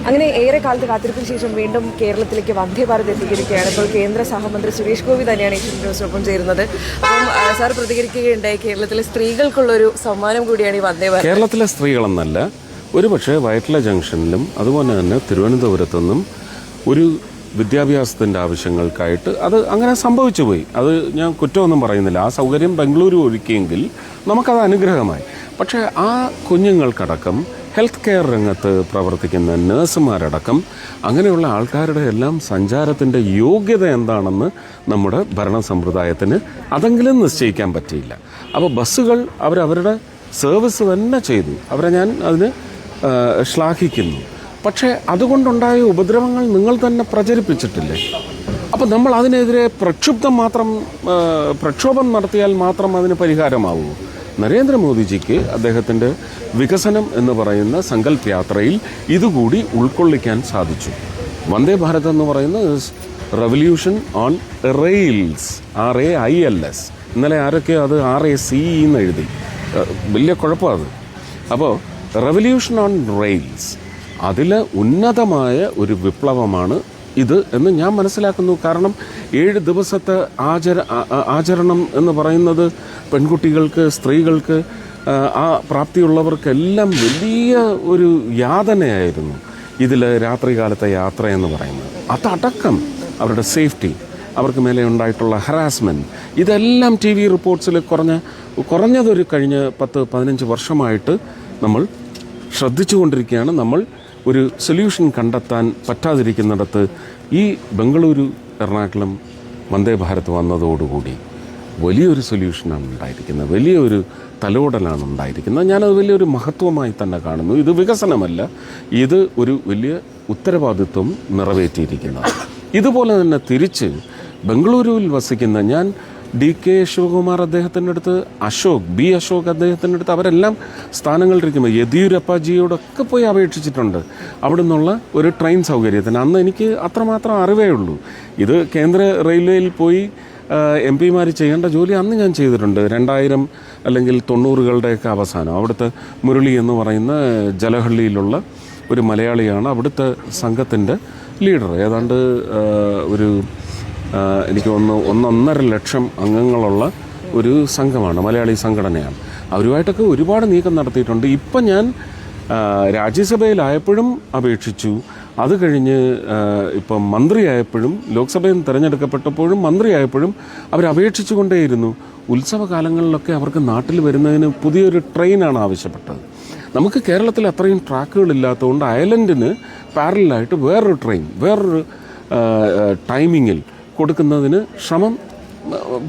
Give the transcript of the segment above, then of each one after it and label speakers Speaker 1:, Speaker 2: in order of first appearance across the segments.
Speaker 1: അങ്ങനെ ഏറെ കാലത്ത് കാത്തിരിപ്പിന് ശേഷം വീണ്ടും കേരളത്തിലേക്ക് വന്ദേ ഭാരത് എത്തിയിരിക്കുകയാണ്. ഇപ്പോൾ കേന്ദ്ര സഹമന്ത്രി സുരേഷ് ഗോപി തന്നെയാണ് ഈ ന്യൂസിനൊപ്പം ചേരുന്നത്. അപ്പം സാർ പ്രതികരിക്കുകയുണ്ടായി, കേരളത്തിലെ സ്ത്രീകൾക്കുള്ളൊരു സമ്മാനം കൂടിയാണ് ഈ വന്ദേ ഭാരത്.
Speaker 2: കേരളത്തിലെ സ്ത്രീകളെന്നല്ല, ഒരുപക്ഷെ വയറ്റില ജംഗ്ഷനിലും അതുപോലെ തന്നെ തിരുവനന്തപുരത്തു നിന്നും ഒരു വിദ്യാഭ്യാസത്തിൻ്റെ ആവശ്യങ്ങൾക്കായിട്ട് അത് അങ്ങനെ സംഭവിച്ചു പോയി. അത് ഞാൻ കുറ്റമൊന്നും പറയുന്നില്ല. ആ സൗകര്യം ബംഗളൂരു ഒരുക്കിയെങ്കിൽ നമുക്കത് അനുഗ്രഹമായി. പക്ഷേ ആ കുഞ്ഞുങ്ങൾക്കടക്കം ഹെൽത്ത് കെയർ രംഗത്ത് പ്രവർത്തിക്കുന്ന നഴ്സുമാരടക്കം അങ്ങനെയുള്ള ആൾക്കാരുടെ എല്ലാം സഞ്ചാരത്തിൻ്റെ യോഗ്യത എന്താണെന്ന് നമ്മുടെ ഭരണ സമ്പ്രദായത്തിന് അതെങ്കിലും നിശ്ചയിക്കാൻ പറ്റിയില്ല. അപ്പോൾ ബസ്സുകൾ അവരവരുടെ സർവീസ് തന്നെ ചെയ്തു. അവരെ ഞാൻ അതിന് ശ്ലാഘിക്കുന്നു. പക്ഷേ അതുകൊണ്ടുണ്ടായ ഉപദ്രവങ്ങൾ നിങ്ങൾ തന്നെ പ്രചരിപ്പിച്ചിട്ടില്ലേ? അപ്പോൾ നമ്മൾ അതിനെതിരെ പ്രക്ഷോഭം നടത്തിയാൽ മാത്രം അതിന് പരിഹാരമാവുമോ? നരേന്ദ്രമോദിജിക്ക് അദ്ദേഹത്തിൻ്റെ വികസനം എന്ന് പറയുന്ന സങ്കല്പ യാത്രയിൽ ഇതുകൂടി ഉൾക്കൊള്ളിക്കാൻ സാധിച്ചു. വന്ദേ ഭാരത് എന്ന് പറയുന്ന റെവല്യൂഷൻ ഓൺ റെയിൽസ്, RAILS. ഇന്നലെ ആരൊക്കെയോ അത് RACE എന്ന് എഴുതി, വലിയ കുഴപ്പമാണ്. അപ്പോൾ റെവല്യൂഷൻ ഓൺ റെയിൽസ്, അതിൽ ഉന്നതമായ ഒരു വിപ്ലവമാണ് ഇത് എന്ന് ഞാൻ മനസ്സിലാക്കുന്നു. കാരണം 7 ദിവസത്തെ ആചരണം എന്ന് പറയുന്നത് പെൺകുട്ടികൾക്ക്, സ്ത്രീകൾക്ക്, ആ പ്രാപ്തിയുള്ളവർക്കെല്ലാം വലിയ ഒരു യാതനയായിരുന്നു ഇതിൽ രാത്രികാലത്തെ യാത്ര എന്ന് പറയുന്നത്. അതടക്കം അവരുടെ സേഫ്റ്റി, അവർക്ക് മേലെ ഉണ്ടായിട്ടുള്ള ഹറാസ്മെൻറ്റ്, ഇതെല്ലാം TV റിപ്പോർട്ട്സിൽ കുറഞ്ഞതൊരു കഴിഞ്ഞ 10-15 വർഷമായിട്ട് നമ്മൾ ശ്രദ്ധിച്ചുകൊണ്ടിരിക്കുകയാണ്. നമ്മൾ ഒരു സൊല്യൂഷൻ കണ്ടെത്താൻ പറ്റാതിരിക്കുന്നിടത്ത് ഈ ബംഗളൂരു എറണാകുളം വന്ദേ ഭാരത് വന്നതോടുകൂടി വലിയൊരു സൊല്യൂഷനാണ് ഉണ്ടായിരിക്കുന്നത്, വലിയൊരു തലോടലാണ് ഉണ്ടായിരിക്കുന്നത്. ഞാനത് വലിയൊരു മഹത്വമായി തന്നെ കാണുന്നു. ഇത് വികസനമല്ല, ഇത് ഒരു വലിയ ഉത്തരവാദിത്വം നിറവേറ്റിയിരിക്കുന്നത്. ഇതുപോലെ തന്നെ ബംഗളൂരുവിൽ വസിക്കുന്ന ഞാൻ DK ശിവകുമാർ അദ്ദേഹത്തിൻ്റെ അടുത്ത്, B അശോക് അദ്ദേഹത്തിൻ്റെ അടുത്ത്, അവരെല്ലാം സ്ഥാനങ്ങളിലിരിക്കുമ്പോൾ യെദ്യൂരപ്പജിയോടൊക്കെ പോയി അപേക്ഷിച്ചിട്ടുണ്ട് അവിടെ നിന്നുള്ള ഒരു ട്രെയിൻ സൗകര്യത്തിന്. അന്ന് എനിക്ക് അത്രമാത്രം അറിവേ ഉള്ളൂ. ഇത് കേന്ദ്ര റെയിൽവേയിൽ പോയി MP-മാർ ചെയ്യേണ്ട ജോലി അന്ന് ഞാൻ ചെയ്തിട്ടുണ്ട്. 2000 അല്ലെങ്കിൽ 90കളുടെയൊക്കെ അവസാനം അവിടുത്തെ മുരളി എന്ന് പറയുന്ന ജലഹള്ളിയിലുള്ള ഒരു മലയാളിയാണ് അവിടുത്തെ സംഘത്തിൻ്റെ ലീഡർ. ഏതാണ്ട് ഒരു എനിക്ക് 1.5 ലക്ഷം അംഗങ്ങളുള്ള ഒരു സംഘമാണ്, മലയാളി സംഘടനയാണ്. അവരുമായിട്ടൊക്കെ ഒരുപാട് നീക്കം നടത്തിയിട്ടുണ്ട്. ഇപ്പം ഞാൻ രാജ്യസഭയിലായപ്പോഴും അപേക്ഷിച്ചു. അത് കഴിഞ്ഞ് ഇപ്പം മന്ത്രിയായപ്പോഴും, ലോക്സഭയിൽ നിന്ന് തിരഞ്ഞെടുക്കപ്പെട്ടപ്പോഴും മന്ത്രിയായപ്പോഴും അവരപേക്ഷിച്ചു കൊണ്ടേയിരുന്നു. ഉത്സവകാലങ്ങളിലൊക്കെ അവർക്ക് നാട്ടിൽ വരുന്നതിന് പുതിയൊരു ട്രെയിനാണ് ആവശ്യപ്പെട്ടത്. നമുക്ക് കേരളത്തിൽ അത്രയും ട്രാക്കുകളില്ലാത്തതുകൊണ്ട് അയലൻഡിന് പാരലായിട്ട് വേറൊരു ട്രെയിൻ വേറൊരു ടൈമിങ്ങിൽ കൊടുക്കുന്നതിന് ശ്രമം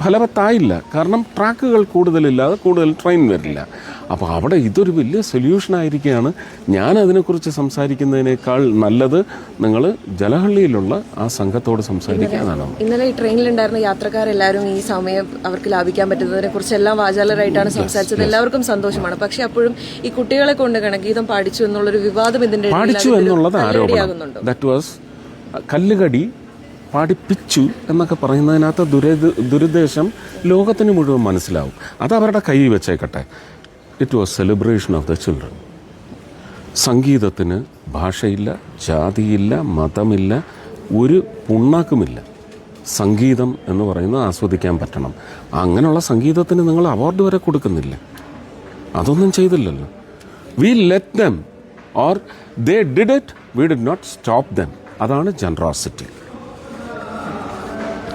Speaker 2: ഫലവത്തായില്ല. കാരണം ട്രാക്കുകൾ കൂടുതലില്ലാതെ കൂടുതൽ ട്രെയിൻ വരില്ല. അപ്പോൾ അവിടെ ഇതൊരു വലിയ സൊല്യൂഷനായിരിക്കുകയാണ്. ഞാനതിനെക്കുറിച്ച് സംസാരിക്കുന്നതിനേക്കാൾ നല്ലത് നിങ്ങൾ ജലഹള്ളിയിലുള്ള ആ സംഘത്തോട് സംസാരിക്കാനാണ്.
Speaker 1: ഇന്നലെ ഈ ട്രെയിനിലുണ്ടായിരുന്ന യാത്രക്കാരെല്ലാവരും ഈ സമയം അവർക്ക് ലാഭിക്കാൻ പറ്റുന്നതിനെ കുറിച്ച് എല്ലാം വാചാലരായിട്ടാണ് സംസാരിച്ചത്. എല്ലാവർക്കും സന്തോഷമാണ്. പക്ഷേ അപ്പോഴും ഈ കുട്ടികളെ കൊണ്ട് ഗണഗീതം പാടിച്ചു എന്നുള്ളൊരു വിവാദം ഇതിൻ്റെ
Speaker 2: പാടിച്ചു എന്നുള്ളത് ആരോപണം. ദാറ്റ് വാസ് കല്ലുകടി പാടിപ്പിച്ചു എന്നൊക്കെ പറയുന്നതിനകത്ത് ദുരുദ്ദേശം ലോകത്തിന് മുഴുവൻ മനസ്സിലാവും. അത് അവരുടെ കൈ വെച്ചേക്കട്ടെ. It was celebration of the children. സംഗീതത്തിന് ഭാഷയില്ല, ജാതിയില്ല, മതമില്ല, ഒരു പുണ്ണാക്കുമില്ല. സംഗീതം എന്ന് പറയുന്നത് ആസ്വദിക്കാൻ പറ്റണം. അങ്ങനെയുള്ള സംഗീതത്തിന് നിങ്ങൾ അവാർഡ് വരെ കൊടുക്കുന്നില്ല. അതൊന്നും ചെയ്തില്ലല്ലോ. We let them or they did it, we did not stop them. അതാണ് ജനറോസിറ്റി.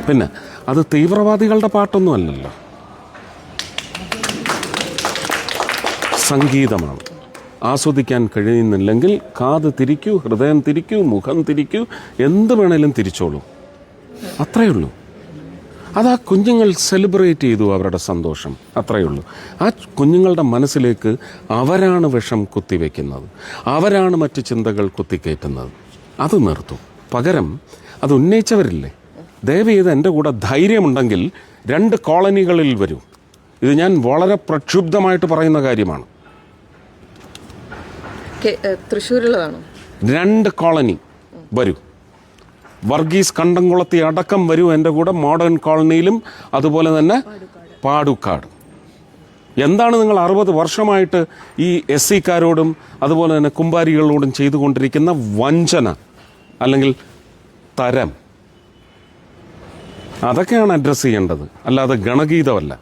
Speaker 2: പിന്നെ അത് തീവ്രവാദികളുടെ പാട്ടൊന്നും അല്ലല്ലോ, സംഗീതമാണ്. ആസ്വദിക്കാൻ കഴിയുന്നില്ലെങ്കിൽ കാത് തിരിക്കൂ, ഹൃദയം തിരിക്കൂ, മുഖം തിരിക്കൂ, എന്ത് വേണേലും തിരിച്ചോളൂ. അത്രയേ ഉള്ളൂ. അത് ആ കുഞ്ഞുങ്ങൾ സെലിബ്രേറ്റ് ചെയ്തു അവരുടെ സന്തോഷം, അത്രയേ ഉള്ളൂ. ആ കുഞ്ഞുങ്ങളുടെ മനസ്സിലേക്ക് അവരാണ് വിഷം കുത്തിവെക്കുന്നത്, അവരാണ് മറ്റ് ചിന്തകൾ കുത്തിക്കയറ്റുന്നത്. അത് നിർത്തും. പകരം അത് ഉന്നയിച്ചവരില്ലേ, ദയവ് ചെയ്ത് എൻ്റെ കൂടെ ധൈര്യമുണ്ടെങ്കിൽ 2 കോളനികളിൽ വരൂ. ഇത് ഞാൻ വളരെ പ്രക്ഷുബ്ധമായിട്ട് പറയുന്ന കാര്യമാണ്.
Speaker 1: തൃശ്ശൂരുള്ളതാണോ?
Speaker 2: 2 കോളനി വരൂ. വർഗീസ് കണ്ടംകുളത്തി അടക്കം വരൂ എൻ്റെ കൂടെ. മോഡേൺ കോളനിയിലും അതുപോലെ തന്നെ പാടുക്കാട് എന്താണ് നിങ്ങൾ 60 വർഷമായിട്ട് ഈ SC-കാരോടും അതുപോലെ തന്നെ കുമ്പാരികളോടും ചെയ്തുകൊണ്ടിരിക്കുന്ന വഞ്ചന അല്ലെങ്കിൽ തരം? അതൊക്കെയാണ് അഡ്രസ്സ് ചെയ്യേണ്ടത്, അല്ലാതെ ഗണഗീതമല്ല.